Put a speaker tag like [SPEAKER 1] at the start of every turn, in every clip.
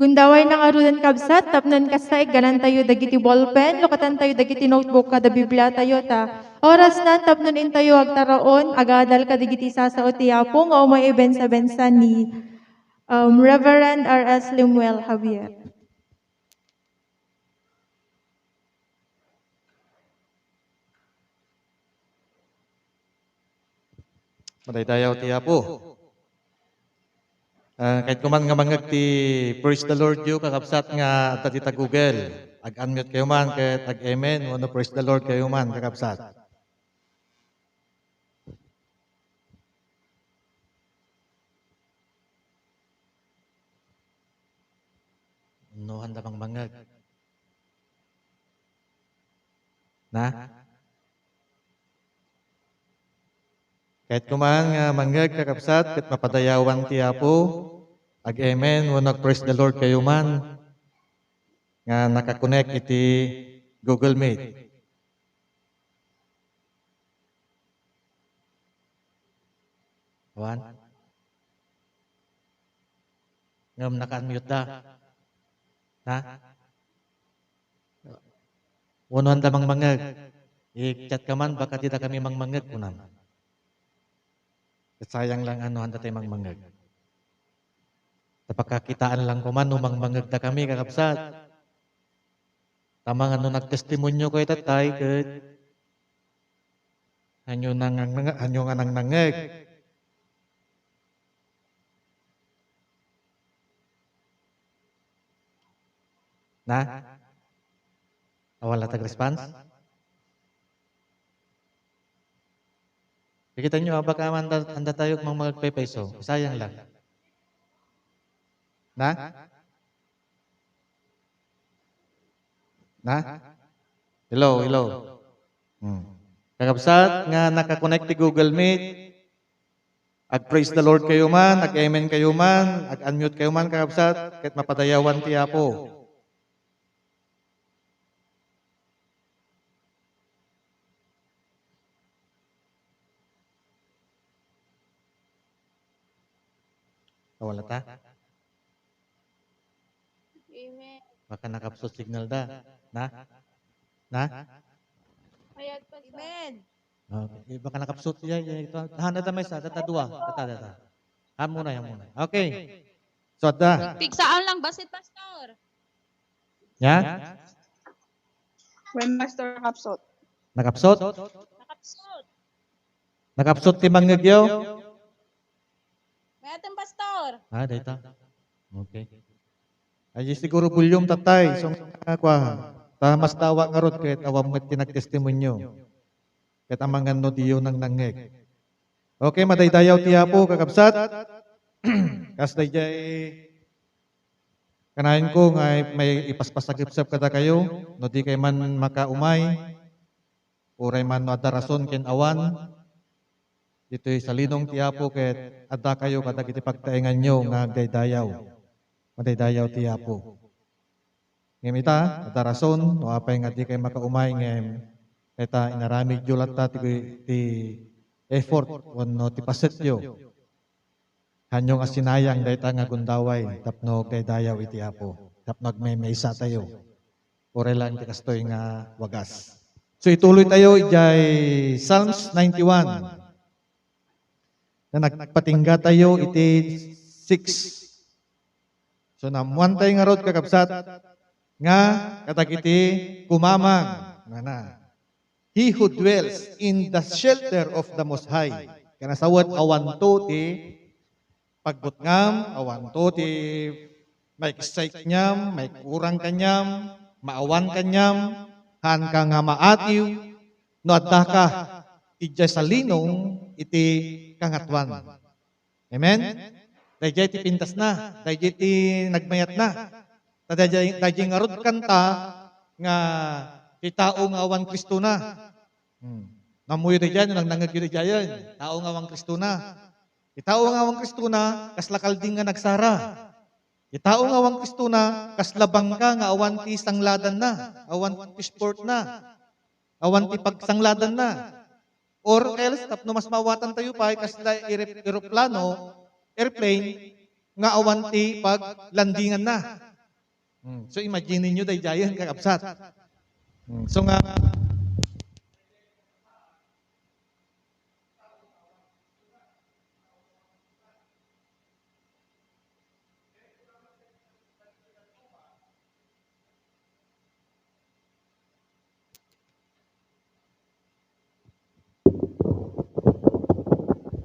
[SPEAKER 1] Gundaway na ngarudan kabsat, tapnon kasay, ganan tayo dagiti ballpen, lokatan tayo dagiti notebook kada Biblia tayo ta. Oras na, tapnon in tayo agtaraon, agadal ka dagiti sasao tiyapo, nga umay ibensa-bensa ni Reverend R.S. Limuel Javier.
[SPEAKER 2] Madaydayaw ti Apo. Kahit kuman nga mangag ti praise the Lord you kakabsat nga tatita Google. Ag-unmute kayo man kahit ag-amen. Wano praise the Lord kayo man kakabsat. No, handa bang mangag? Na? Kahit kuman nga mangag kakabsat, kahit mapadayawan ti Apo, ag-amen, wano praise the Lord kayo man, nga nakakonect iti Google Meet. Awan? Ngam naka-unmute da. Na? Wano handa mang mangag. I-chat ka man, baka tidak kami mang mangag kunan. Sayang lang ano, handa tayo mang mangag. Tapakakitaan lang ko man, umang mangag da kami, kakabsat. Tamang ano, nagtestimonyo ko itatay, kat hanyo nga nang nangag. Na? Wala tag-response? Kita nyo, baka handa tayo mang magpepeso. Sayang lang. Na? Na? Hello, hello. Kakabsat, nga nakakonect ti Google Meet, ag-praise the Lord kayo man, ag-amen kayo man, ag-unmute kayo man, kakabsat, kahit mapadayawan ti Apo. Wala ta?
[SPEAKER 3] Amen.
[SPEAKER 2] Baka nakapsot signal da. Na? Na?
[SPEAKER 3] Amen.
[SPEAKER 2] Okay. Baka nakapsot siya. Handa ta may sa, data dua. Data. Ham muna, ham muna. Okay. So, da.
[SPEAKER 3] Pigsaan lang basit, Pastor.
[SPEAKER 2] Ya?
[SPEAKER 4] When Master Kapsot.
[SPEAKER 2] Nakapsot?
[SPEAKER 3] Nakapsot.
[SPEAKER 2] Nakapsot ti manggagyaw?
[SPEAKER 3] May ating Pastor.
[SPEAKER 2] Data. Okay. Ay, siguro bulyong tatay. So, mas tawa nga rod kahit awam mo tinagtestimonyo. Kahit amangan no diyo nang nangeg. Okay, madaydayaw ti Apo, kakabsat. Kasday jay kanain ko nga may ipaspasagipsap kada kayo, no di kay man makaumay, uray man no adarason ken awan, dito'y sa linong ti Apo ket adda kayo kada iti pagtaengan nyo nga agdaydayaw. Madaydayaw ti Apo. Ngem ita, adarason, no apay nga di kay makaumay ngem ita inaramid yo latta ti effort no ti pasetyo. Hanyong asinayang dayta nga gundaway tapno kay dayaw iti Apo. Tapno may isa tayo. Ore lang ti kastoy nga wagas. So ituloy tayo ijay Psalms 91. Na nagpatingga tayo iti 6. So namuan tayo nga rod kakabsat nga katagiti kumamang na. He who dwells in the shelter of the Most High. Kanasawad awan to ti pagbutngam, awan to ti may kisayk nyam, may kurang kanyam, maawan kanyam, han ka nga maatiw, no adda ka, ijay sa linong iti kangatwan. Amen? Dayjay ti pintas na, dayjay ti nagmayat na, dayjay nga rod kanta nga ti tao nga awan Kristo na. Namuyo dayjay, nang nangagyo dayjay, tao nga awan Kristo na. Itao nga awang Kristo na, kaslakalding nga nagsara. Itao nga awang Kristo na, kaslabang ka nga awan ti sangladan na, awan ti sport na, awan ti pagsangladan na. Or else, tapno mas mawatan tayo pa, kasla aeroplano, airplane, nga awan ti paglandingan na. So imagine niyo daydayan kakabsat. So nga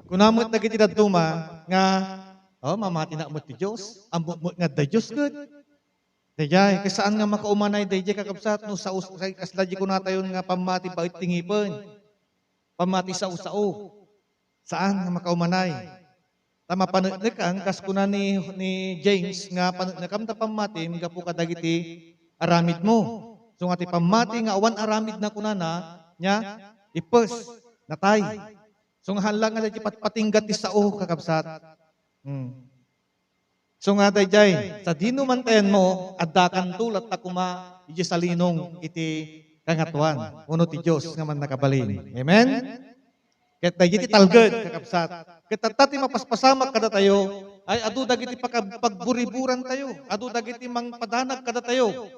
[SPEAKER 2] kunamot na giti daduma nga mamati na mo ti Dios, ambo mo nga da Dios gud. Dayjay kasaan nga makaumanay dayjay kakabsat no sa kasladji ko natayon nga pamati bait tingipon. Pamati sa usao. Saan nga makaumanay? Tama panagnekan kas kuna ni James nga panagnekan ta pamati mga po kadagiti aramid mo. So nga ti pamati nga awan aramid na kunana nya ipes natay. So nga halang nga dayjay patinggat ti sao kakabsat. So nga dayjay sa dino mantayan mo addakan tulat ta kuma iti salinong iti kangatuan uno ti Dios nga man nakabalin. Amen. Ket dagiti talged kakabsat. Ket tati mapaspasamak kada tayo ay adu dagiti pagburiburan tayo. Adu dagiti mangpadanag kada tayo.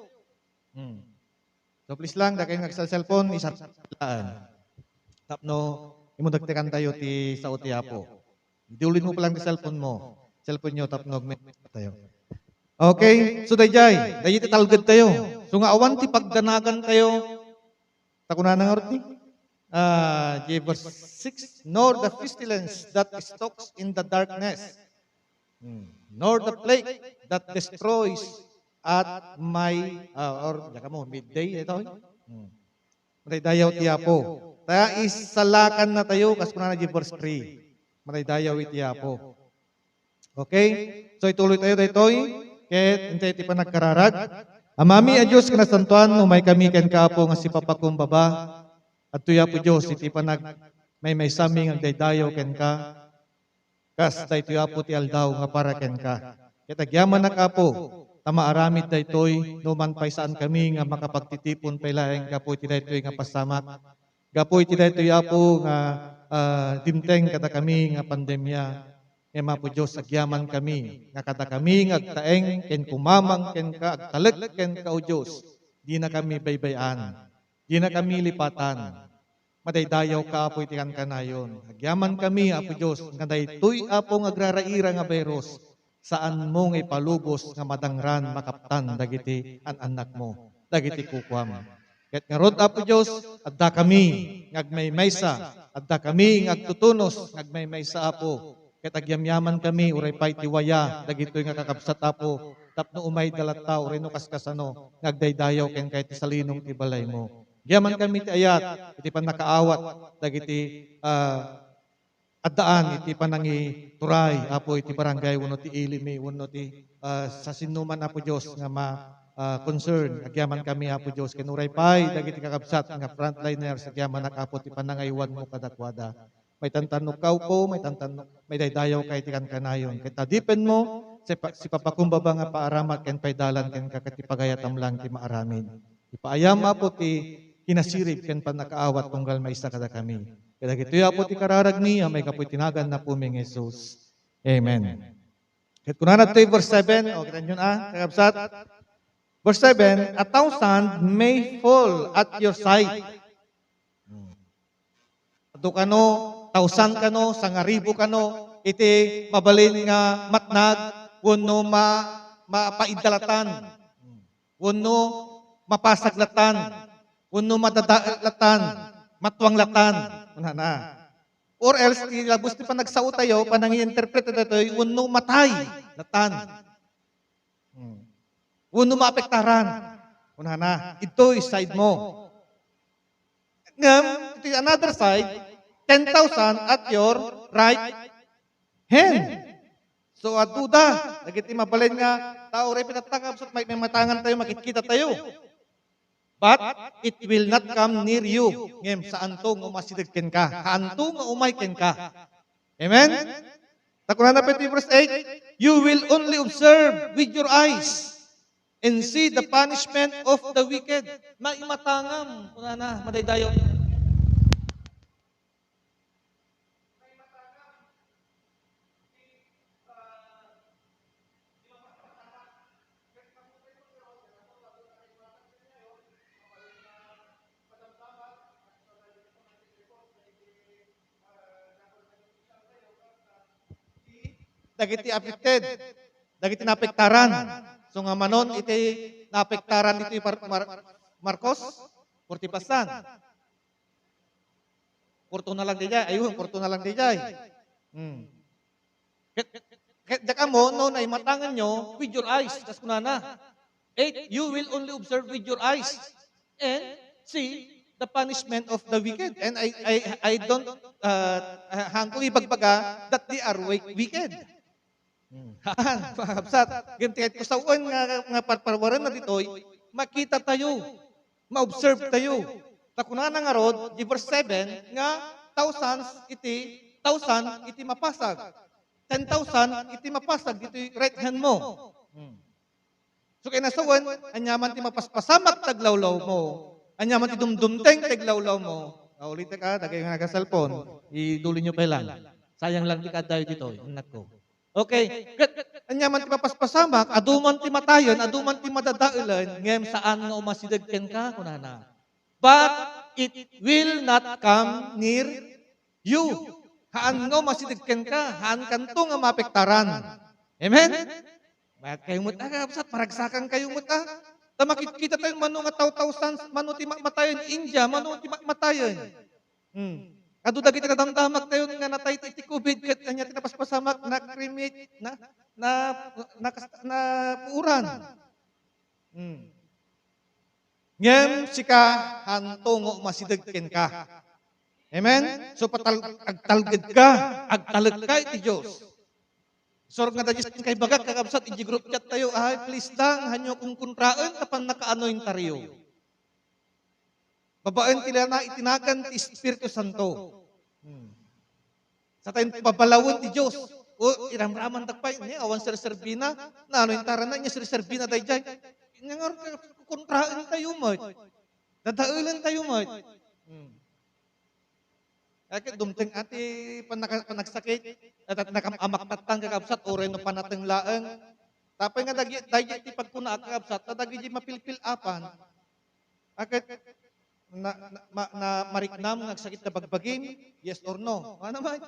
[SPEAKER 2] So please lang dagay nga sa cellphone isalaan. Tapno imo dagtekan tayo ti sao ti Apo. Diulin mo pa lang ti cellphone mo. Cellphone nyo tapno tayo. Okay, so dayjay, dayjay ti talged tayo. So nga awan ti pagdanagan tayo. Takuna nga orti. Verse 6, nor the pestilence that stalks in the darkness, nor the plague that destroys at midday, ito. Maraydayaw ti Apo. Kaya isalakan na tayo, kas kuna na verse 3. Maraydayaw iti Apo. Okay? So ituloy tayo daytoy, ket intay ti panagkararag. Amami a Dios kinasantuan, umay kami ken kaapo nga si papakumbaba. At tuya po Diyos, iti pa may saming ang daydayaw ken ka, kas day tuya po ti aldaw nga para ken ka. Kitagyaman na ka po, tama aramid daytoy, numan pay saan kami nga makapagtitipon pay laeng gapo iti daytoy nga pasamak. Gapo iti daytoy po nga dimteng kada kami nga pandemya. Ema po Diyos, agyaman kami, nga kada kami nga agtaeng ken kumamang ken ka, agtalag ken ka o Diyos, di na kami baybayan. Di na kami lipatan. Madaydayaw ka, apo itikan ka na yun. Agyaman kami, apo Diyos, nga daytoy apo nga agraraira nga bayros, saan mo nga ipalubos nga madangran makaptan dagiti an anak mo, dagiti kukwam. Ket nga rod, apo Diyos, adda kami, ngagmaymaysa, adda kami, ngagtutunos, ngagmaymaysa, apo. Ket agyamyaman kami, uray pay tiwaya, dagitoy nga kakabsat, apo, tapno umay dalata, uray no kaskasano, ngagdaydayaw ken kay ti salinong ti balay mo. Giyaman kami ti ayat, iti pan nakaawat, dagiti addaan, iti panangi turay, apo iti barangay, wano ti ilimi, wano ti sa sinuman, apo Diyos, nga concern, agyaman kami, apo Diyos, kinuray pay, dagiti kakabsat, nga frontliners, agyaman nakapo ti panangaywan mo kadakwada. May tantanong ka po, may daydayaw kay ti kan kanayon. Kaya tadipen mo, si papakumbaba nga paaramat, ken paydalan, ken kakati pagayatam lang ti maaramid. Ipaayam, apo ti kinasirib ken panakaawat tunggal maisa kada kami. Kaya gitoy apo ti kararag niya may kapoy tinagan na puming Jesus. Amen. Ket kunana tayo verse 7, o kita nyo kakabsat. Verse 7, 1,000 may fall at your side. Ado kano, 1,000 kano, 1,000 kano, iti mabalin nga matnag, wano mapaidalatan, wano mapasaglatan, wano madadalatan, matwanglatan, na. Or else, ilabos ti pa nagsao tayo, panangi-interpret na tayo, wano matay, latan. Wano maapektaran, na. Ito'y side mo. Ngam, ito another side, 10,000 at your right hand. So, aduda, nagiti mabalin nga, tao rin pinatangab, so may matangan tayo, makikita tayo. But it will not come near you. Ngem, saan to nga umasidagken ka? Haan to nga umayken ka? Amen? Takunan na verse 8, you will only observe with your eyes and see the punishment of the wicked. Maimatangam. Kuna na, madaydayo. dagiti affected, dagiti napektaran. So nga manon, iti napektaran dito Marcos, 40%. Porto na lang dijay, ayun, porto na lang dijay. Kaya mo, no, na imatangan nyo with your eyes. Tas kunana. 8, you will only observe with your eyes and see the punishment of the wicked. And I don't hangko ibagbaga that they are wicked. Mga kapsat, ganti ko sa uwan nga parwaran na ditoy, makita tayo, ma-observe tayo. Takunan nga rod, di verse 7, nga thousands iti mapasag. 10,000 iti mapasag dito right hand mo. So kaya nasawan, anyaman ti mapaspasamak taglawlaw mo. Anyaman ti dumdumteng taglawlaw mo. Ulit ka, dagay nga nag-cellphone. Iduli nyo pa lang. Sayang lang di ka tayo dito. Anak ko. Okay. Anyaman ti mapaspasamak, aduman ti matayon, aduman ti madadailan, ngem saan nga umasidagken ka, kunana. But it will not come near you. Haan nga umasidagken ka, haan kanto nga mapektaran. Amen? Bayat kayo mo, kapsat, maragsakan kayo mo, makikita tayo mano nga thousands, mano ti matayon, India, mano ti matayon. Adu dagiti nadamdamak tayo nga natay ti COVID, kat kanya tinapaspasamak, na-cremate, na puuran. Ngem sika hantong masidagken ka. Amen? So agtalged ka, agtalag ka iti Diyos. Sorg nga dagis kay bagat kakabsat iti group chat tayo, ay please lang hanyo kung kunraan tapan nakaanoin tariyo. Babaen tila na itinagan ti Espiritu Santo. Sa tayong babalawon ti Diyos. O iramraman takpay, awan sa reservina, na ano yung tara na niya sa reservina tayo dyan. Kunraan tayo mo. Dadaulan tayo mo. Kaya dumting ati panagsakit, at nakamaktatan kakabsat, oray no panatang laang. Tapay nga dagi ti pagkuna at kakabsat, dagi di mapilpil-apan. Akit, mariknam, nagsakit na bagbagim, yes or no. Ano naman?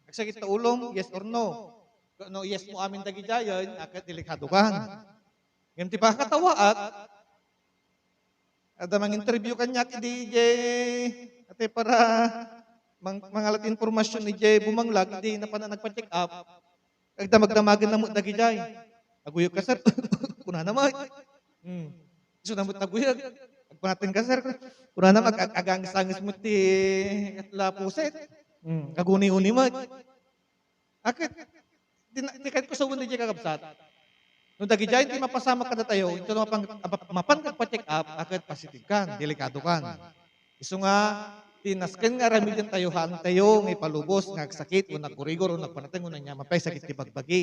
[SPEAKER 2] Nagsakit na ulong, yes or no. No, yes mo amin dagi jayan, akit delikado ka. Ngayon ti ba katawaat, ada mang interview kanya ki DJ, ate para mangalat informasyon ni Jay bumanglag, di na pa na nagpa-check up. Agdamag-damagan na mo dagi jay. Aguyog ka sir, kuna naman. So namot naguyog. Agpanatin ka sir, kuna naman agang-sangis mo ti atla puset. Aguni-uni mo. Akit, di kahit ko sa uwan di jay kakabsat. Nung dagi jay, di mapasama ka na tayo, ito na mapan kagpa-check up, akit positive kan, delikado kan. Iso nga, tinasken nga ramidyan tayo, haan tayo, ngay palubos, ngagsakit, o nagkurigor, o nagpanatang, o nanya, mapay, sakit ti bagbagi.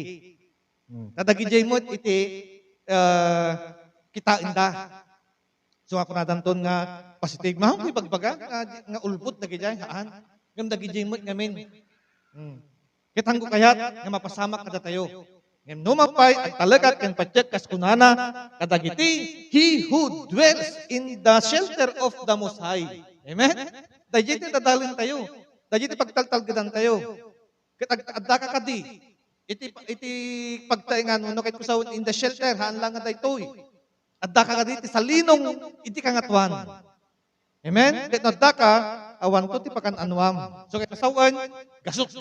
[SPEAKER 2] Tadagi jay mo, iti, kita inda. So ako nadanton nga, positive, mahang ko'y bagbaga, nga ulpot, dagi jay, haan. Ngam dagi jay mo, ngamin. Kitang ko kayat, nga mapasama ka na tayo. Ngam numapay, ang talagat, kan pacheck, kas kunana, kadagiti, he who dwells in the shelter of the Most High. Amen? Dajiti dadalin tayo. Dajiti pagtaltalgadan tayo. Adda ka kadi. Iti pagtaingan no kahit kusawon in the shelter haan lang nga daytoy. Adda ka kadi sa linong iti kangatwan. Amen? Kahit adda ka awan to ti pakan-anwam. So kahit kasawan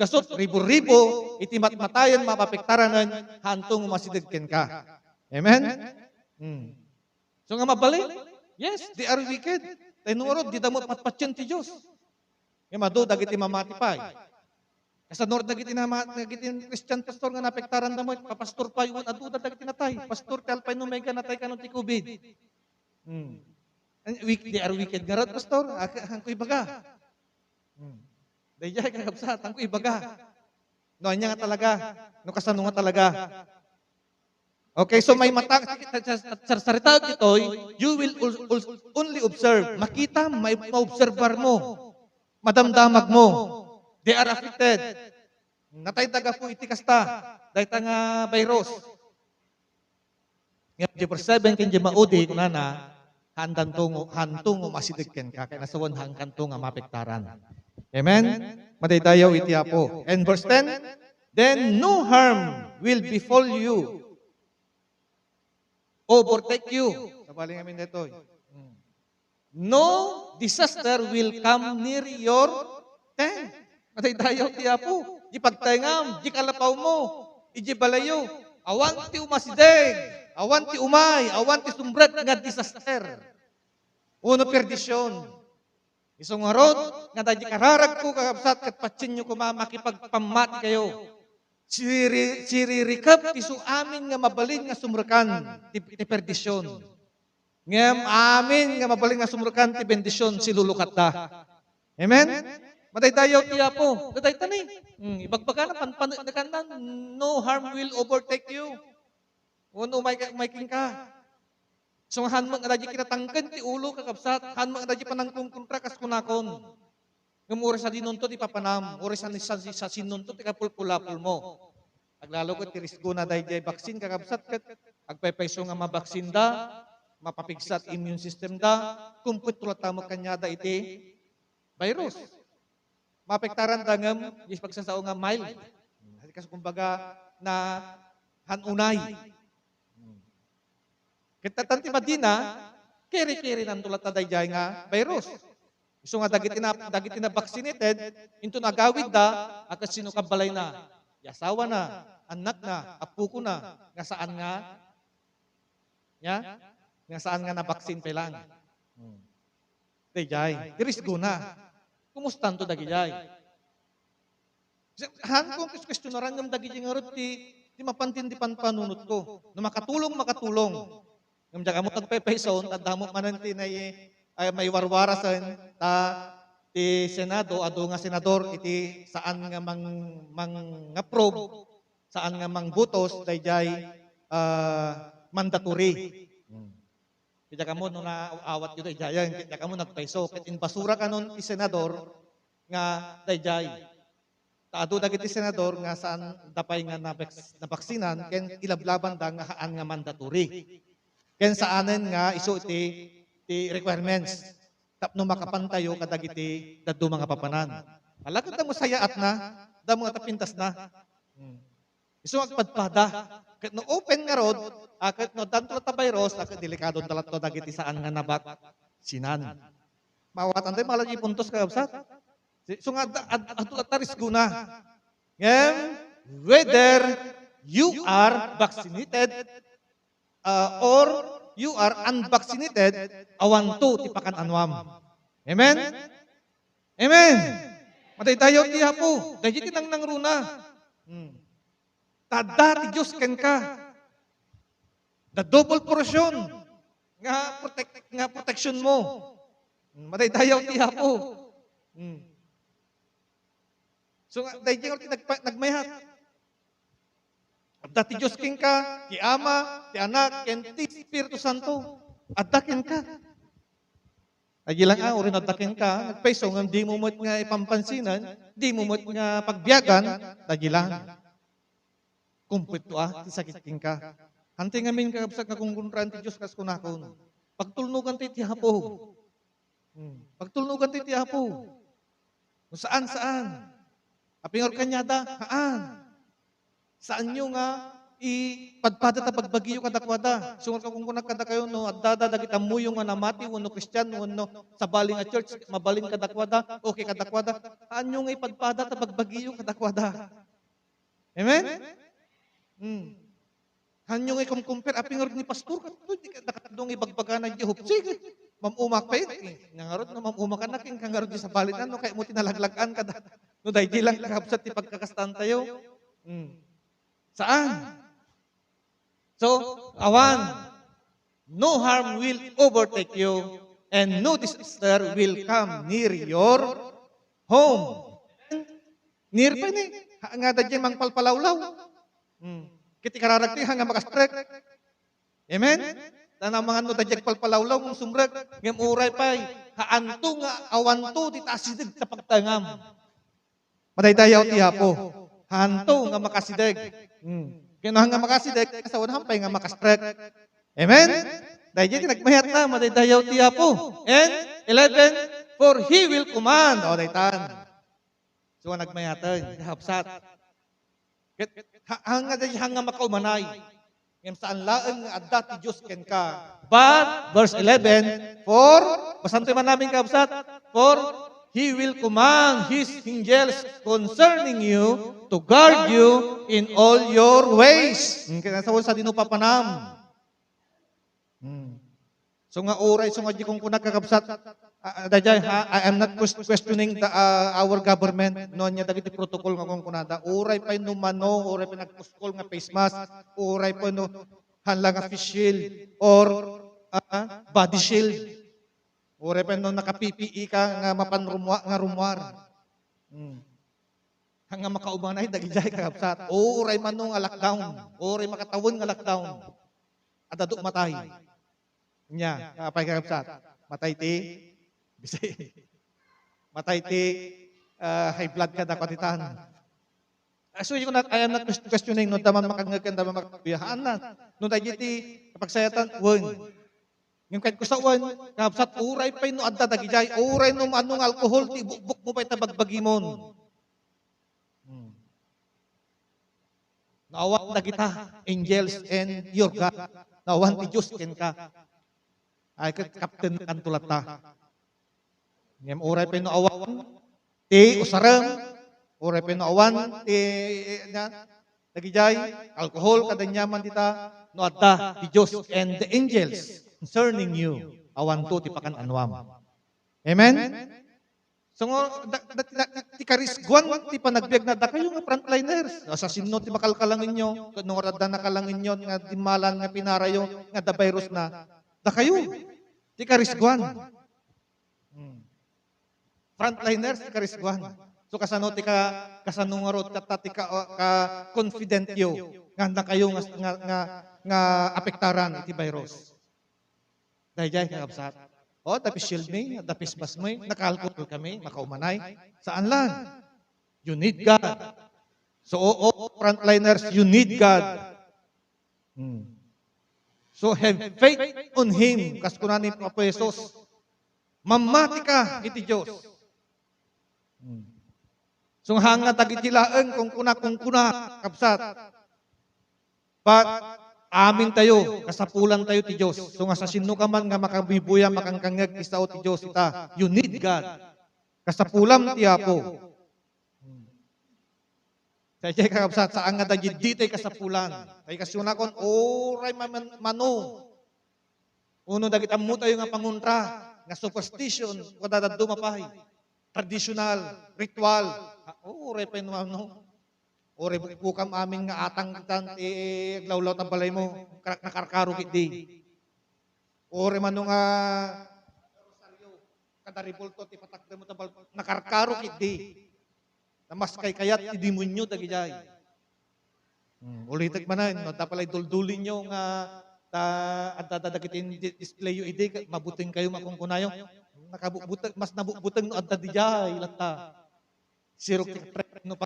[SPEAKER 2] gasot ribo-ribo iti matmatayan mapapektaran hantong masidagken ka. Amen? So nga mabalik? Yes, they are wicked. Tayo di damo patpatyan ti Diyos. Nga mado, dagiti mamatipay. Kasa nord dagiti Christian pastor nga napektaran damo, papastor pa yun, aduda dagiti natay. Pastor, kalpay no may natay kanon ti COVID. They are wicked nga rod, pastor. Hangko ibaga. Dayjay kakabsat, hangko ibaga. No, anya nga talaga. No, kasano nga talaga. Okay, so may mata, sa sarita dito, you will only observe. Makita, may ma-observar mo. Madamdamag mo. They are affected. Natay taga po iti kasta. Dahil nga virus. Ngayon, verse 7, kanya maudi, kunana, hantungo masidagken ka, kaya nasawan hangkanto nga mapektaran. Amen? Madaydayaw iti apo. And verse 10, then no harm will befall you, overtake you. Sabaling amin dito. No disaster will come near your tent. Matay dayaw ti Apo. Di pagtayngam, di kalapaw mo, iji balayo. Awan ti umasideg, awan ti umay, awan ti sumbret nga disaster. Uno perdisyon. Isong arod, nga tayo kararag ko kakabsat kat patsin nyo makipagpamati kayo. Siririkap ti su amin nga mabalin nga sumrekan ti perdisyon. Ngem amin nga mabalin nga sumrekan ti bendisyon si lulukat da. Amen? Mataytayaw ti Apo. Datay tani. Ibagbaga na panpanakan no harm will overtake you. Uno may king ka. So han mo nga dadya kinatangken ti ulo kakabsat, han mo nga dadya panangkong kontra kas kunakon. Ngem oras sa dinunto ti papanam, oras sa sinunto ti kapulpulapul mo. Aglalo ko ti risgo na dadya baksin kakabsat ket agpaypayso nga mabaksin da, mapapigsat immune system da, kumput tulat tamo kanyada iti virus. Mapektaran dangem is pagsasao nga mild. Kasi kumbaga na hanunay. Kita tanti Madina, keri-keri nan tulat na dayjay nga virus. So nga dagiti na vaccinated, into nagawid da, akas sino kabalay na, yasawa na, anak na, apuko na, nga saan nga, nga saan nga na vaccine pa lang. Dayjay, tirisgo na. Kumustan to dagijay? Han kong questionaran ng dagijay nga rot, di mapantin di panpanunot ko. Na makatulong. Ngam jaga mo tagpaypayson, tanda mo mananti na may warwarasan, ti Senado, ado nga senador, iti saan nga approve, saan nga butos, dayjay mandatory. Kaya mo no naawat yun dayjay, kaya mo nagpayso, ket inbasura ka nun ti senador, nga dayjay. Taado dagiti senador nga saan dapay nga nabaksinan, ken ilablaban da nga haan nga mandatory. Ken saanen nga isu ti requirements tapno makapantayo kadagiti dadto mga papanan. Alagad mo sayaat na, damo nga tapintas na. Isu agpadpada. Ket no open nga rod, ket no danto ta virus, ket delikado talat to dagiti saan nga nabak sinan. Mawatan tayo malagi puntos kakabsat. So nga atulat taris guna. Ngem whether you are vaccinated or you are unvaccinated, awan to tipakan anwam. Amen? Amen? Matay tayo ti Apo. Dahil tinang nangruna. Tada ti Diyos ken ka. The double portion. Nga protection mo. Matay tayo ti Apo. So, dahil ti nagmayhat. Dati Diyos king ka, ti Ama, ti Anak, ken ti Espiritu Santo. Addaken ka. Agilang uri na addaken ka, nagpaiso nga di mo nga ipampansinan, di mo nga pagbiyagan, agilang. Kumpito ti sakit king ka. Hanti ngamin kakabsak nga kungkunran ti Diyos kas kunakon. Pagtulnugan ti Apo. Pagtulnugan ti Apo. Saan? Apingor kanyada, haan. Saan nyo nga ipadpada ta pagbagiyo kadakwada. Sunod ka kung kada kayo no adada dagita mo yung nga namati no Christian no sa baling nga church mabaling kadakwada okay kadakwada. Saan nyo nga ipadpada ta pagbagiyo kadakwada. Amen? Han nyo nga i-compare apingor ni pastor di ka nakadong ibagbaga na Jehov. Sige. Mamumak pa yun. Nangarot na mamumak ka na king kangarot di sa balitan no kaya mo tinalaglagan kada. No dahil di lang kakabsat ti pagkakastan tayo. Saan? So, awan, no harm will overtake you and no disaster will come near your home. Near pa ni, nga da dyan mang palpalawlaw. Kiti kararagti hanga makastrek. Amen? Tanang mga no da dyan palpalawlaw kung sumrek, ngem uray pa'y, haanto nga awanto di tasidig sa pagtangam. Mataytayaw ti Apo. Hanto nga makasideg. Kaya nga makasideg, kasawan hampay nga makastrek. Amen? Dahil dyan, nagmayat na, mataytayaw ti Apo. And 11, for He will command. O, daytan. So, nagmayatan, hapsat. Hanga dahil hanga makaumanay. Ngayon saan laang nga adda ti Diyos ken ka. But, verse 11, for, basantoy man namin kabsat, for He will command His angels concerning you to guard you in all your ways. Kaya sa dinupapanam. So nga oray, so nga di kong kunagkakabsat, I am not questioning our government, no niya dagiti protocol nga kung kunada. Oray pa no mano, oray pa nagpuskol nga face mask, oray pa no hanla nga face shield, or body shield. Oray pa no naka-PPE ka nga mapanrumwa nga rumwar. Hanga makaumanay, dagijay kakabsat. Oray man no nga lockdown, oray makatawon nga lockdown. At aduk matay. Nya, kapay kakabsat. Matay ti, bisay. Matay ti, high blood ka na katitan. So, I am not questioning, no, daman makangagkan, daman makabiyahaan na. No, tayo ti, kapagsayatan, wan. Yung kahit ko sa wan, kakabsat, uray pa'y no adda dagijay, uray no anong alcohol, ti bukbuk mo pa'y tabagbagimon. Naawan na kita, angels and your God. Naawan ti Diyos ken ka. Ay kapten kan tulata. Ngem oray pa no awan ti usaram, oray pa no awan ti dagijay alcohol kadanyaman dita no adda ti Dios and the angels concerning you. Awan to ti pakan anwam. Amen. So ti karisguan ti panagbiag na da kayo nga frontliners. Sa sinno ti makalkalangin nyo, no radda nakalangin nyo nga dimalan nga pinarayo nga da virus na da kayo, di karisguan. Frontliners, di karisguan. So kasano ti kasanungarot ti ka confident yo nga na kayo nga apektaran iti virus. Dahil jay kakabsat. O, tapis shield me, tapis bas mo, nakalkul kami, makaumanay. Saan lang? You need God. So, frontliners, you need God. So have faith on Him. Kaskunanin po po Jesus. Mamati ka iti Diyos. So hanga tagitilaan kung kuna, kapsat. But amin tayo, kasapulan tayo ti Diyos. So nga sa sino ka man nga makabibuya, makangkangag isao ti Diyos ita. You need God. Kasapulam ti Apo. Kaya kakabsat, saan nga dagid ditay kasapulan. Kaya kasunakon, oray mano. Uno dagit amu tayo nga panguntra, nga superstition, kadadad dumapay. Traditional, ritual. Oray pa yun mano. Oray bukam amin nga atang kitan, aglawlaw ng balay mo, nakarkaro kiti. Oray mano nga, kadaribulto, tipatakda mo tabal, nakarkaro kiti. Namas kay kayat ti demonyo dagijay. Ulitek manan no tapalay duldulin nyo nga adda dagitin display yu ide mabuting kayo makungkunayo. Nakabuteng mas nabuteng no adda dijay latta. Sirok ti no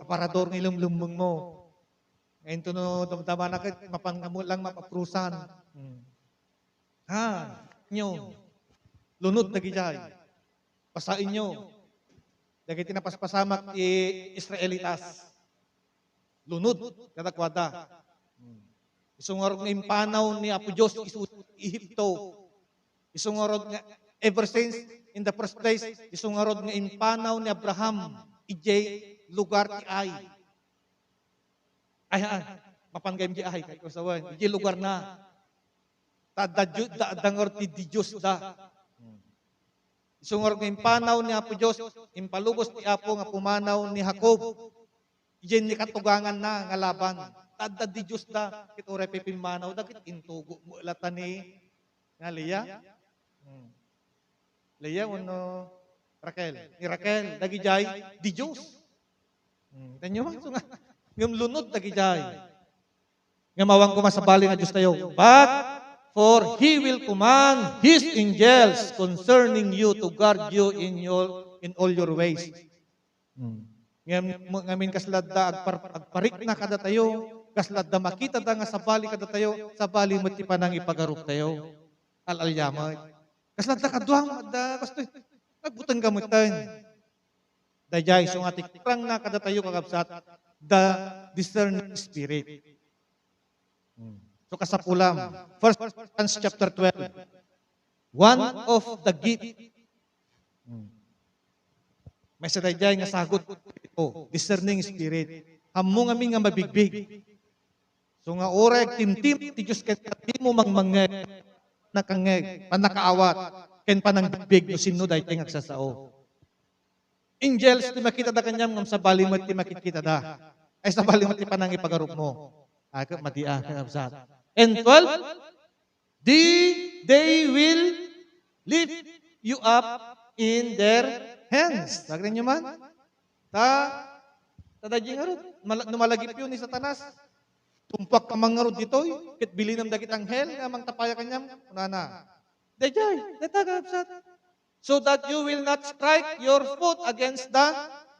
[SPEAKER 2] aparador ng lumlumong mo. Ngayon to no damdaman na ket mapangamul lang mapaprusan. Nyo. Lunod dagijay. Pasain nyo. Dagiti napaspasamak Israelitas. Lunod, kadakwada. Isungarod nga impanaw ni Apo Diyos isu Ehipto. Isungarod nga, ever since, in the first place, isungarod nga impanaw ni Abraham, ijay lugar ti ay. Mapanggayam di ay, kay kasawan, ijay lugar na. Tadangor ti di Diyos da. Isungor ng impanaw ni Apo Diyos, impalubos ti Apo nga pumanaw ni Jacob. Iyan ni katugangan na nga laban. Tadda di Diyos da, kituray pipimanaw, dagit intugo mo lata ni nga Leah. Leah, uno, Raquel. Ni Raquel, dagijay, di Diyos. Tanyo ba? So nga, ng lunod, dagijay. Nga mawang kumasabali nga Diyos tayo. But, for He will command His angels concerning you to guard you in all your ways. Ngamin kasladda agparik na kada tayo, kasladda makita da nga sabali kada tayo, sabali mo ti panang ipagarup tayo. Alalyamay. Kasladda kaduang da kasto nagbutang gamutan. Dayay so nga tikrang na kada tayo kakabsat. the discerning spirit. So kasapulam, 1 Corinthians chapter 12, one of the gift, may sadayjay nga sagot ito, discerning spirit. Hammo nga nga mabigbig. So nga oreg timtim ti Diyos ket mo mangmangeg nakangeg panakaawat ken panangbigbig no sinno daytoy nga agsasao. Angels ti makita da kanyam ngam sa balimot ti makikita da. Ay sa balimot ti panang ipagarup mo. Aga madia kabsat. And 12, they will lift you up in their hands. Sagrin nyo man? Tadadji nga rod. Numalagip yun ni Satanas. Tumpak ka mga rod ditoy. Kit bilinam dagit anghel. Nga mang tapaya kanyam. Unana. Dayjay. Datagabsat. So that you will not strike your foot against the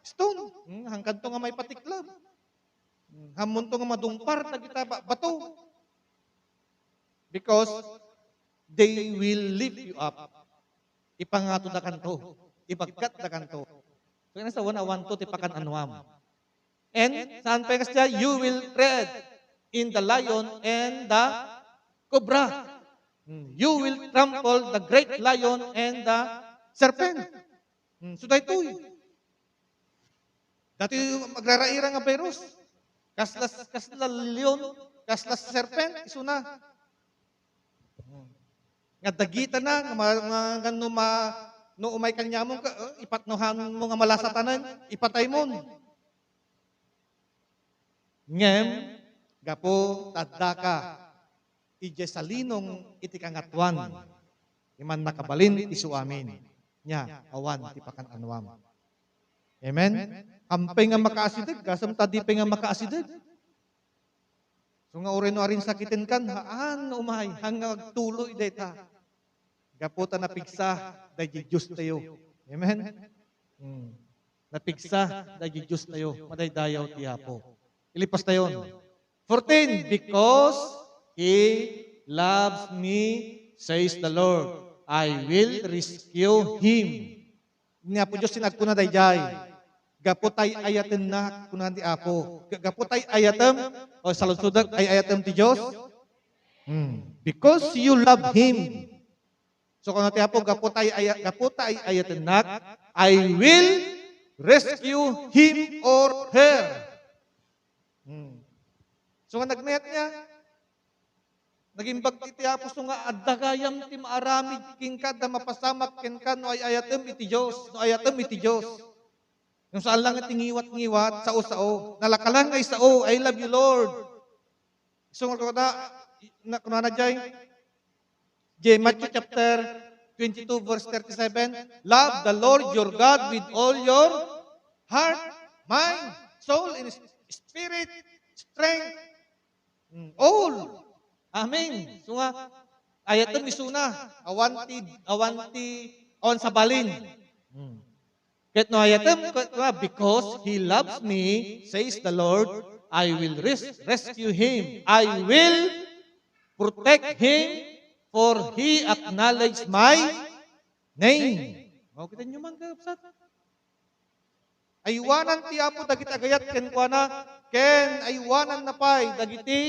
[SPEAKER 2] stone. Hangkad to nga may patiklab. Hamon to nga madungpar. Dagita bato. Because they will lift you up. Ipangato da kanto. Ibagkat da kanto. So yun sa 1:1 tipakan anwam. And saan pa yung kasya? You will tread in the lion and the cobra. You will trample the great lion and the serpent. So dahil dati magraraira nga virus. Kaslas leon, kaslas serpent, isuna. Nga dagita na, nga no umay kanyamon ka, ipatnuhan mo nga malasatanan, ipatay mo. Ngem, gapo, tadda ka, ije salinong iti kangatwan, iman nakabalin isu amin, nya, awan, tipakan anwam. Amen? Ampay nga makaasideg, kasam tadipay nga makaasideg. So nga uri no arin sakitin kan, haan umay, hanggang tuloy deta. Gaputa napigsa, dahi Diyos tayo. Amen? Napigsa, dahi Diyos tayo. Madaydayaw tiyapo. Ilipas tayo. 14, because He loves me, says the Lord, I will rescue Him. Nga po Diyos sinagkuna dayjay. Gaputay ayatem na kunan ti Apo. Gaputay ayatem o saludsudag ay ayatem ti Diyos. Because you love Him. So kung natin Apo gaputay ayatem na, I will rescue him or her. So nga nagmayat niya, naging bagti ti Apo so nga addagayam ti maaramid kingkad na mapasamak kenka no ay ayatem iti Diyos. No ayatem iti Diyos. Yung saan lang tingiwat-ngiwat, sao-sao. Nalakalang ay sao, I love you, Lord. So, kung na dyan, Matthew chapter 22, verse 37, love the Lord your God with all your heart, mind, soul, and spirit, strength, all. Amen. So nga, ayatom isuna, awanti, on sa balin. Ket no ayatem because He loves me, says the Lord, I will rescue him. I will protect him, for he acknowledged my name. O, kita nyo man kapsat. Aywanan ti Apo dagiti agayat ken kuana, ken aywanan na pay dagiti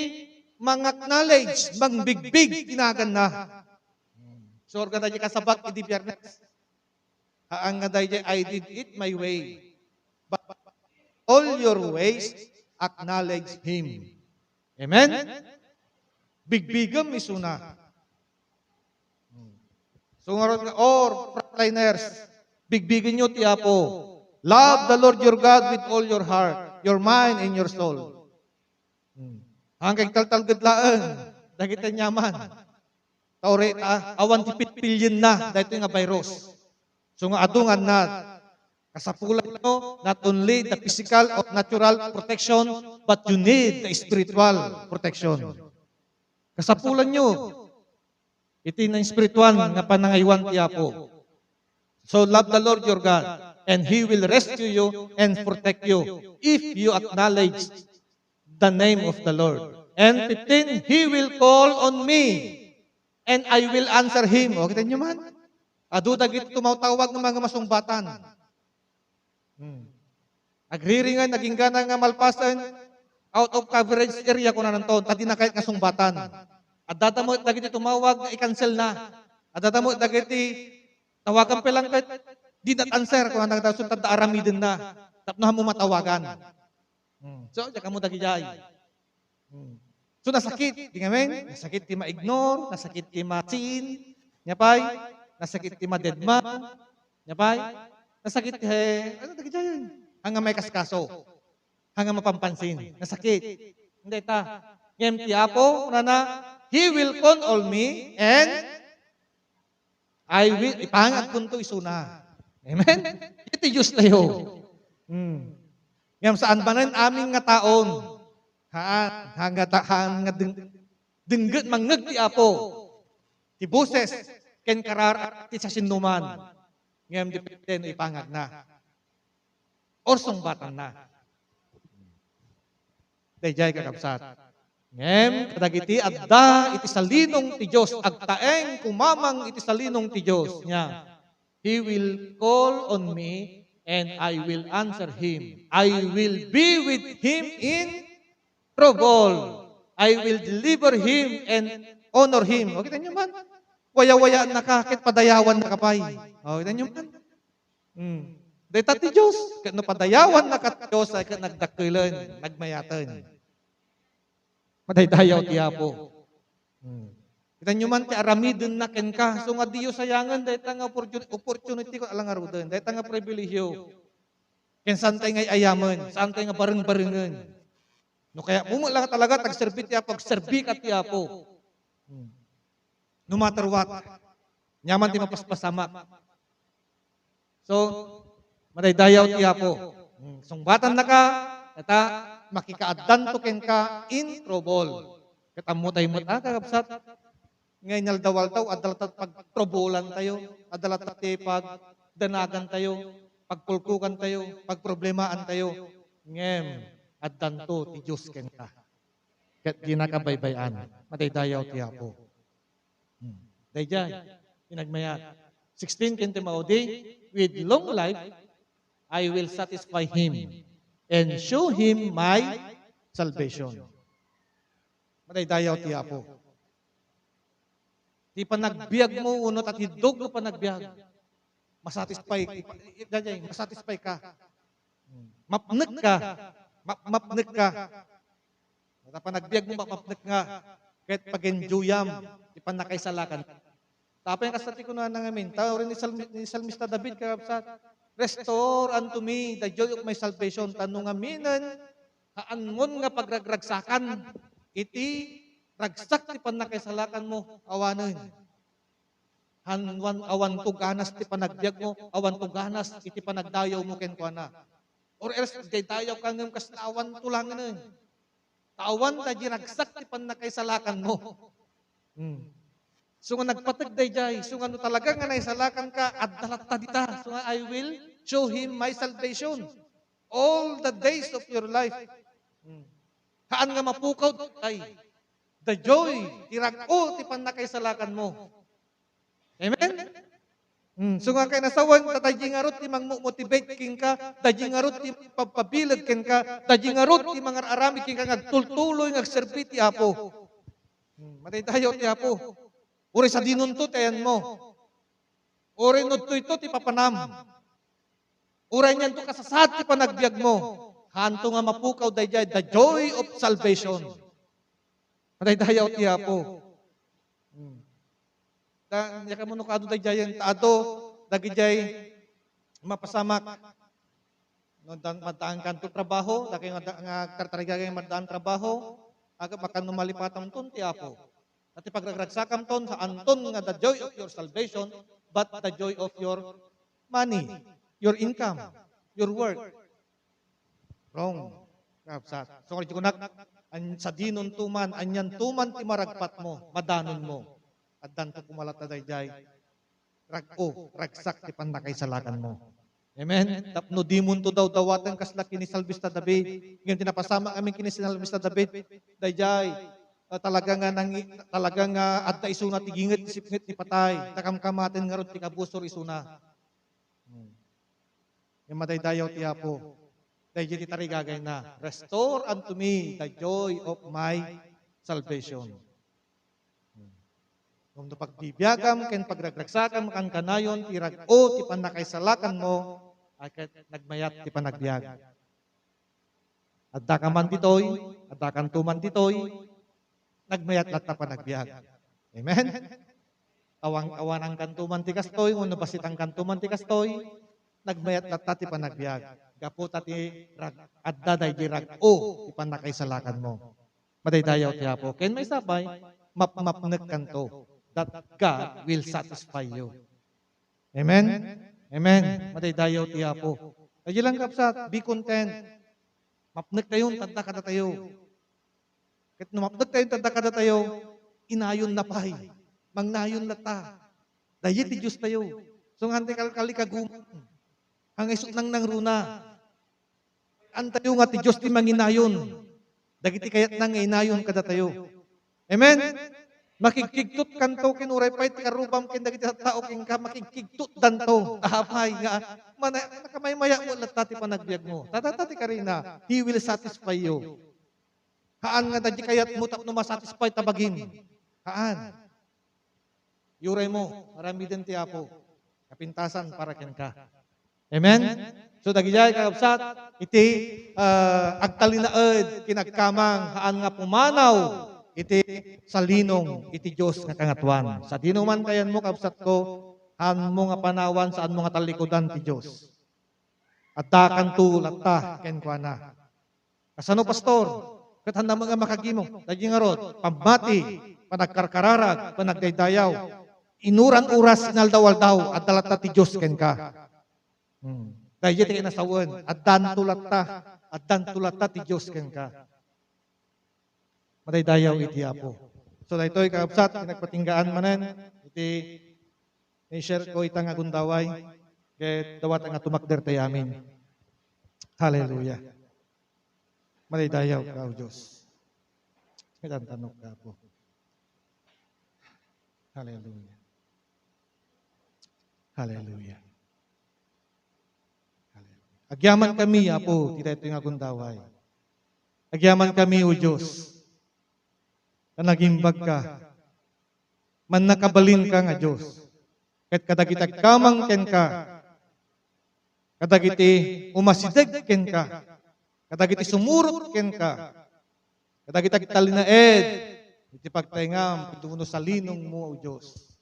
[SPEAKER 2] mang-acknowledge, mang-bigbig tinagan na. So, organ na kasabat iti Biyernes. Ang nga I did it my way. But all your ways, acknowledge Him. Amen? Bigbigam isuna. So nga frontliners, bigbigin nyo ti Apo. Love the Lord your God with all your heart, your mind, and your soul. Hanggang taltalgadlaan, dagitan nyaman. Taure, awan tipit pilyon na, dahito nga virus. So nga adungan na, kasapulan nyo, not only the physical or natural protection, but you need the spiritual protection. Kasapulan nyo, iti na spiritual nga panangaywan ti Apo. So love the Lord your God, and He will rescue you and protect you if you acknowledge the name of the Lord. And 15, He will call on me, and I will answer Him. O, kita nyo man? Adu dagit tumaw-tawag ng mga masungbatan. Agriringan, naging gana nga malpasan, out of coverage area ko na nanton, tadi na kahit nga sungbatan. At data mo, dagiti tumawag, na i-cancel na. At data mo, dagiti tawagan pa lang kahit di not answer kung anong dasun, tanda aramidin na. Tapno mo matawagan. So, diya ka mo dagijay. So, nasakit, di nga men? Nasakit ti ma-ignore, nasakit ti ma-sin, nyapay, nasakit ti ma-deadma, nyapay, nasakit ti, ano dagijay yun? Hanggang may kaskaso, hanggang mapampansin, nasakit. Hindi ta, ngayon ti Apo, na, He will call me, and I will, ipangat kunto isuna. Amen? Iti Diyos tayo. Ngayon saan ba rin aming nga taon? Hanga dengget mangeg ti Apo. Ti boses ken karar ti sa sinuman. Ngem dipeten ipangag na. Or sungbatan na. Dayjay kakabsat. Ngem kadagiti adda iti salinong ti Dios agtaeng kumamang iti salinong ti Dios nya. He will call on me and I will answer him. I will be with him in trouble. I will deliver him and honor him. O, kita nyo man? Waya-wayaan na ka, kit padayawan na kapay. O, kita nyo man? Dahil ti Diyos, kit no padayawan na ka Diyos, ay kit nagdakilan, nagmayatan. Madaydayaw ti Apo. Kita nyo man, ti aramidin na ken ka. So nga diyo sayangan, dahil nga opportunity ko alang arudan, dahil nga pribilehyo. Ken saan tayo ngay ayaman, saan tayo nga bareng-barengan. No kaya pumula ka talaga, tagserbi ti Apo, agserbi ka ti Apo. No matter what, nyaman ti mapaspasamak. So, madaydayaw ti Apo. Sungbatan na ka, eta makikaaddan to ken ka in trouble. Katamo tayo mo kakabsat. Ngayon naldawal tayo, adalat pagtrobolan tayo, adalat pagdanagan tayo, pagpulkukan tayo, pagproblemaan tayo. Ngem, addan to ti Diyos ken ka. Ket ginakabaybayan, madaydayaw ti Apo. Dayjay, pinagmayat. 16 ken Timothy, with long life, I will satisfy him and show him my salvation. Madaydayaw ti Apo. Di pa nagbiag mo, unot at hidog mo pa nagbiag. Masatisfy ka. Mapnek ka. Mapnek ka. At pa nagbiag mo, mapnek nga. Kahit pag-enjoyam, di pa nakaisalakan. Tapos yung kasati ko na nangamin, tao rin ni Salmista David, kakabsat, restore unto me the joy of my salvation. Tanong aminan, haanmon nga pagragragsakan, iti ragsak ti panakaisalakan mo, awanan. Awan tuganas ti panagbiag mo, awan tuganas iti panagdayaw mo kenkwana. Or else, dayaw ka ngam kas awan tulangan. Tawan ta ragsak ti panakaisalakan mo. So nga nagpatag dayjay, so nga no talaga nga naisalakan ka, addalat ta dita. So nga I will show him my salvation all the days of your life. Haan nga mapukaw ay the joy, tirag-o, ti panakaisalakan mo. Amen? So nga kay nasawan, tadji nga rot, ti mang-motivate king ka, tadji nga rot, ti papabilad king ka, tadji nga rot, ti mga aramid king ka, ngagtultuloy, ngagserbi ti Apo. Matay tayo ti Apo. Uri sa dinunto, tayan mo. Uri nudto ito, ti papanam. Uri niyan to kasasad, ti panagbiag mo. Hanto nga mapukaw, dayjay, the joy of salvation. Madaydayaw ti Apo. Yaka mo no kaado dayjayan taado dagijay mapasamak. No madaan kanto trabaho, dagay nga tartarigagay madaan trabaho, aga makan malipatan ton ti Apo. At ipagragragsakam ton sa anton nga the joy of your salvation, but the joy of your money, your income, your work. Wrong. Kapsat. So kung kunak sa dinon tuman, anyan tuman ti maragpat mo, madanon mo. At danto kumalat na dayjay, ragsak ti panakaisalakan mo. Amen? Tapno di mo to daw dawatan kasla kini Salmista David. Ngayon tinapasama kami kini Salmista David, dayjay, talaga nga adda isuna ti gingit ti sipngit ti patay, takamkamaten nga rod ti kabusor isuna. Yung madaydayaw ti Apo. Dahil iti tarigagay na, restore unto me the joy of my salvation. Kung pagbibyagam, ken pagragragsakam kan kanayon, tirag-o, ti panakaisalakan mo, ay nagmayat ti panagbiag. Adda ka man ditoy, adda kan tuman ditoy, nagmayat latta panagbiag. Amen? Awang-awan ang kantuman ti kastoy, uno basit ang kantuman ti kastoy, nagmayat latta ti panagbiag. Gapo ti adda day di rag-o, ti panakaisalakan mo. Madaydayaw ti Apo. Ken may sabay, mapmapnek kanto, that God will satisfy you. Amen? Amen. Madaydayaw ti Apo. Ay lang kapsat, be content. Mapnek tayo, tanda kada tayo. Ket no mapnek tayo, tanda kada tayo, inayon na pay. Mangnayon lata. Dayet ti Diyos tayo. So nga kalkali kaguman. Ang isot nang runa. Antayo nga ti Diyos ti manginayon. Dagiti kayat nang inayon kada tayo. Amen? Makikigtut kanto kinuray pa iti karubam ken dagiti tao ken ka makikigtut danto. Ahapay nga nakamayaya mo latta ti panagbiag mo. Tatatati ka rin na, He will satisfy you. Haan nga dadi kayat mo tapno masatisfy tabagin. Haan. Yuray mo, marami din ti Apo. Kapintasan para ken ka. Amen? So dagijay kakabsat, iti agtalinaed kinagkamang haan nga pumanaw iti salinong iti Diyos nga kangatuan. Sa dinuman kayan mo kabsat ko, haan mo nga panawan saan mo nga talikodan ti Diyos. At dakan tu latta ken kuana. Kasano pastor? Kat handa mga makagimo. Dagi nga rod, pambati, panagkarkararag, panagdaydayaw. Inuran oras sinaldawaldaw at dalata ti Diyos ken ka. Dahil iti kinasawan, at dan tulata ti Diyos ken ka. Madaydayaw iti Apo. So daytoy kaabsat, pinagpatinggaan manen, iti ni-share ko itang agundaway, ket dawat nga tumakder tayo amin. Hallelujah. Madaydayaw ka, O Diyos. Tanok ka po. Hallelujah. Hallelujah. Agyaman kami, Apo, tita ito yung agundaway. Agyaman kami, O Diyos, na nagimbag ka, man nakabalin ka nga Diyos, ket kadagitag kamang ken ka, kadagiti umasideg ken ka, kadagiti sumurot ken ka, kadagitag talinaed, iti pagtaingam, pagduno sa linong mo, O Diyos,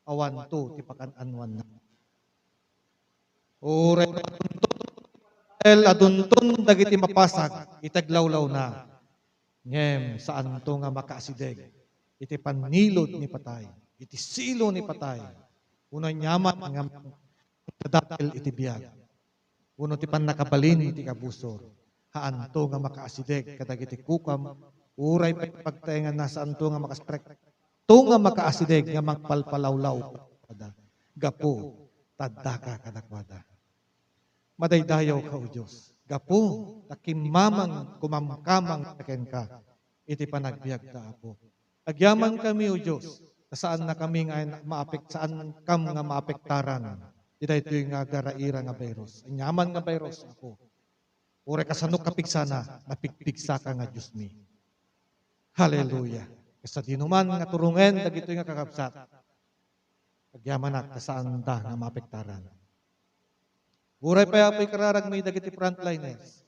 [SPEAKER 2] awan to, ti pagkananwan na. Uray aduntun dagiti mapasag, itaglawlaw na. Ngem, saan to nga makaasideg? Iti panilod ni patay. Iti silo ni patay. Uno nyaman nga tadakil iti biyag. Uno ti pan nakabalin iti kabusor. Haan to nga makaasideg kadagiti kukam. Uray pagtaengan na saan to nga makastrek. To nga makaasideg nga magpalpalawlaw. Gapo, tadaka kadakwada. Madaydayaw ka, O Diyos. Gapo, takimamang kumamkamang taken ka, iti panagbiag ta, Apo. Agyaman kami, O Diyos, saan na kami nga saan kam nga maapektaran. Ita ito yung garaira nga virus. Anyaman nga virus, Apo. Ure kasanok kapigsana, napigpigsa ka nga Diyos mi. Hallelujah. Kasi dinuman nga turungen, dagito yung kakabsat. Agyaman na, kasaan ta nga maapektaran. Buray pa yapoy kararag may dagiti frontliners.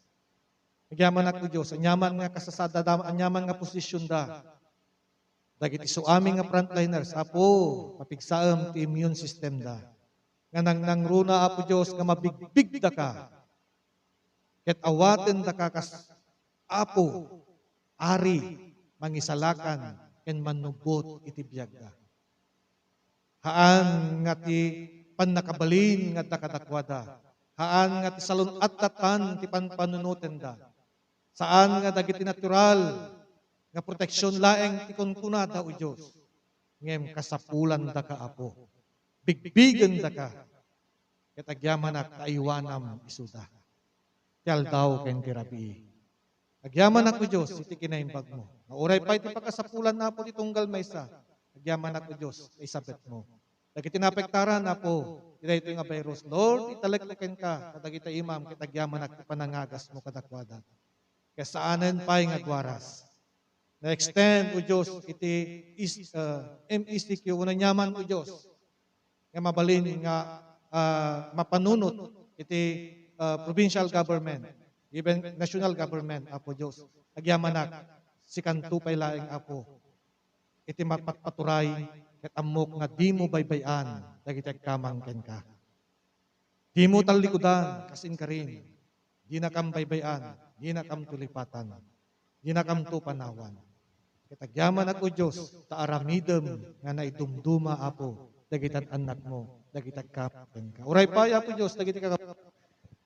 [SPEAKER 2] Nagyaman ako Diyos, anyaman nga kasasada, anyaman nga posisyon da. Dagiti suami nga frontliners, Apo, mapigsaam ti immune system da. Nga nang runa, Apo Diyos, nga mabigbig da ka. Ket awaten da ka kas, Apo, ari, mangisalakan, ken manubot iti biyag da. Haan nga ti pannakabalin nga dakadakwada. Haan nga ti salon at tatan ti panpanunutin da. Saan nga dagiti natural nga proteksyon laeng ti kunkunada, O Diyos. Ngem kasapulan da ka, Apo. Bigbigan da ka. Katagyaman at kaiwanam isuda. Tiyal daw ken tirabi. Agyaman ako Diyos, iti kinaimbag mo. Nauray pa iti pagkasapulan na po ti tunggal maysa. Agyaman ako Diyos, isabet mo. Dagiti napektaran na po, ito nga virus. Lord, italaglakan ka, kadagita imam, kitagyaman at panangagas mo kadakwada. Kasaanan pa nga agwaras. Na-extend, o Diyos, iti MECQ, unang nyaman, o Diyos, nga mabalin, nga mapanunot, iti provincial government, even national government, Apo Diyos. Agyamanak, si kantupay laing Apo, iti mapatpaturay, ket amok nga di mo baybayan, dagiti kamangken ka. Di mo talikudan, kasin ka rin. Di na kam baybayan, di na kam tulipatan, di na kam tupanawan. Kitagyaman ako Diyos, taaramidem nga naidumduma Apo, dagitan anak mo, dagitan kapten ka. Uray pa, Apo Diyos, dagitan ka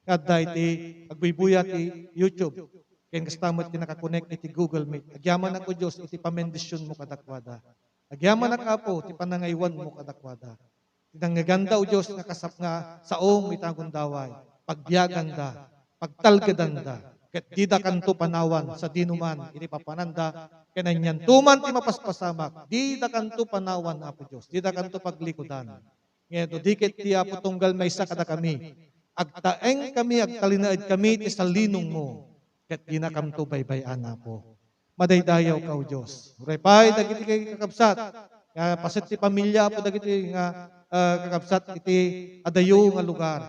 [SPEAKER 2] kadda iti agbubuya ti YouTube. Ken kastamot ti nakakonect iti Google Meet. Agyaman ako Diyos, iti pamendisyon mo kadakwada. Agyaman Apo, ti panangaywan mo kadakwada. Tinanggaganda o Diyos nga kasap nga saong mitagundaway, pagbiaganda, pagtalgadanda, ket dida kanto panawan sa dinuman, iti papananda, kenanyan tuman ti mapaspasamak, dida kanto panawan Apo Diyos, dida kanto paglikudan. Ngayon, dikit ti Apo tunggal maysa kada kami, agtaeng kami, agtalinaid kami, ti salinong mo, ket di na kamto baybayan Apo. Madaydayaw ka o Diyos. Repay, dagiti kay kakabsat. Pasit ti pamilya po, dagiti nga kakabsat iti adayo nga lugar.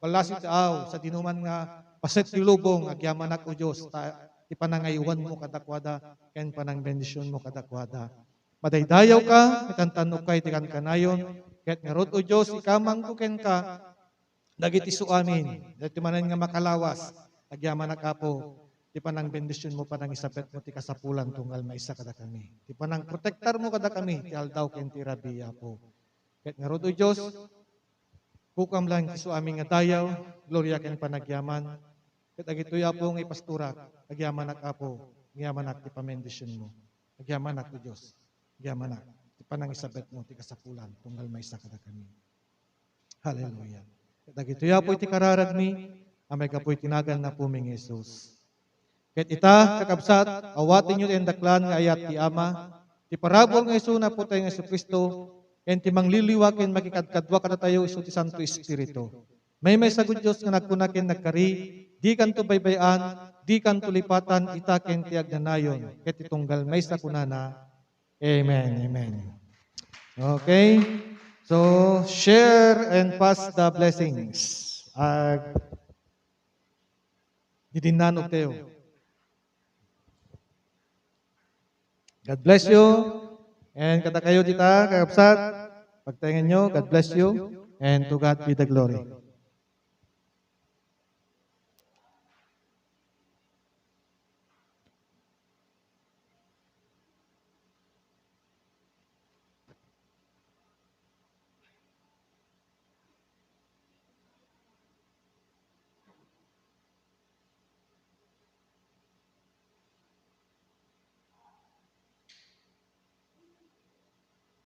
[SPEAKER 2] Palasit aw, sa dinuman nga pasit ti lubong, agyamanak o Diyos, ti panangaywan mo kadakwada, ken panang bendisyon mo kadakwada. Madaydayaw ka, itantanok ka, iti kanayon, ket ngarot o Diyos, ikamang ko ken ka, dagiti suamin, dagiti manan nga makalawas, agyamanak Apo, ti panang bendisyon mo, panang isapet mo, ti kasapulan tunggal maisa kada kami. Ti panang protektar mo kada kami, ti aldaw ken ti rabiya po. Ket nga rodo Diyos, kukam lang ti suami nga dayaw, gloria ken panagyaman. Ket agitoy Apo nga ipastura, agyaman ak Apo, agyaman ak ti pamendisyon mo. Agyaman ak Diyos, agyaman ak ti panang isapet mo, ti kasapulan tunggal maisa kada kami. Hallelujah. Ket agitoy Apo iti kararagmi, amay kapoy tinagan na puming Jesus. Ket ita, kakabsat, awatin nyo yung daklan nga ayat ti Ama, ti parabol nga iso na po tayo nga Kristo, ken ti mangliliwakin makikadkadwa kada tayo iso ti Santo Espiritu. May sagod Diyos nga nagkunakin nagkari, di kanto baybayan, di kanto lipatan, ita ken ti agnanayon, ket itunggal may sa kunana. Amen, amen. Okay? So, share and pass the blessings. Didinanog tayo. God bless you. And kada kayo dita, kakabsat, pagtaingan nyo, God bless you. And to God be the glory.